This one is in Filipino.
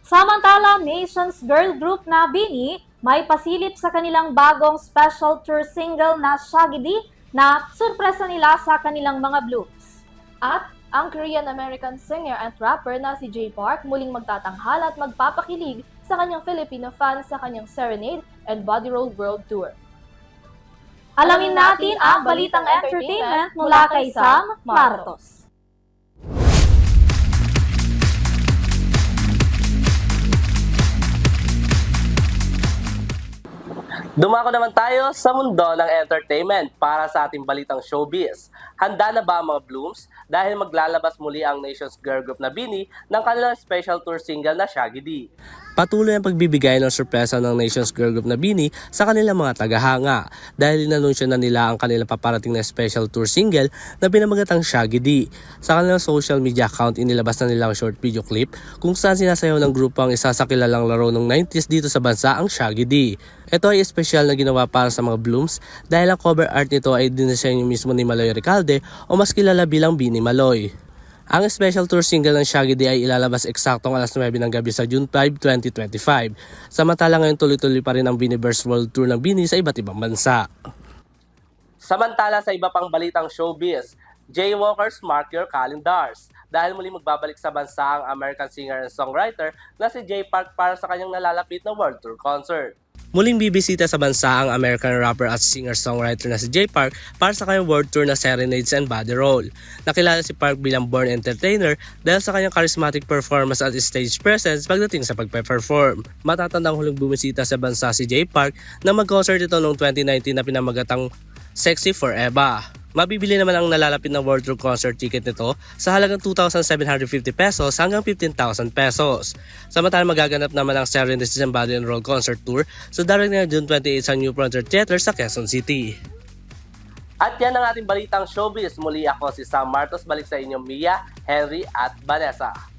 Samantala, Nations girl group na BINI may pasilip sa kanilang bagong special tour single na Shaggy na surpresa nila sa kanilang mga blooms. At ang Korean-American singer at rapper na si Jay Park muling magtatanghal at magpapakilig sa kanyang Filipino fans sa kanyang Serenade and Body Roll World Tour. Alamin natin ang balitang entertainment mula kay Sam Martos. Dumako naman tayo sa mundo ng entertainment para sa ating balitang showbiz. Handa na ba ang mga blooms dahil maglalabas muli ang Nations girl group na BINI ng kanilang special tour single na Shaggy D? Patuloy ang pagbibigay ng sorpresa ng Nations girl group na BINI sa kanilang mga tagahanga dahil inanunsyo na nila ang kanilang paparating na special tour single na pinamagatang Shaggy D. Sa kanilang social media account, inilabas na nila ang short video clip kung saan sinasayaw ng grupo ang isa sa kilalang laro ng 90s dito sa bansa, ang Shaggy D. Ito ay espesyal na ginawa para sa mga blooms dahil ang cover art nito ay dinisenyo mismo ni Maloy Recalde o mas kilala bilang BINI Maloy. Ang special tour single ng Shaggy D ay ilalabas eksaktong alas 9 ng gabi sa June 5, 2025. Samantala ngayon tuloy-tuloy pa rin ang BINIverse World Tour ng BINI sa iba't ibang bansa. Samantala sa iba pang balitang showbiz, Jaywalkers, mark your calendars dahil muli magbabalik sa bansa ang American singer and songwriter na si Jay Park para sa kanyang nalalapit na World Tour concert. Muling bibisita sa bansa ang American rapper at singer-songwriter na si Jay Park para sa kanyang world tour na Serenades and Body Roll. Nakilala si Park bilang born entertainer dahil sa kanyang charismatic performance at stage presence pagdating sa pagpe-perform. Matatandang huling bumisita sa bansa si Jay Park na mag-concert ito noong 2019 na pinamagatang Sexy Forever. Mabibili naman ang nalalapit na World Tour concert ticket nito sa halagang 2,750 pesos hanggang 15,000 pesos. Samantala magaganap naman ang Serenades and Body and Roll Concert Tour sa darating na June 28 sa New Frontier Theater sa Quezon City. At yan ang ating balitang showbiz. Muli ako si Sam Martos. Balik sa inyo Mia, Henry at Vanessa.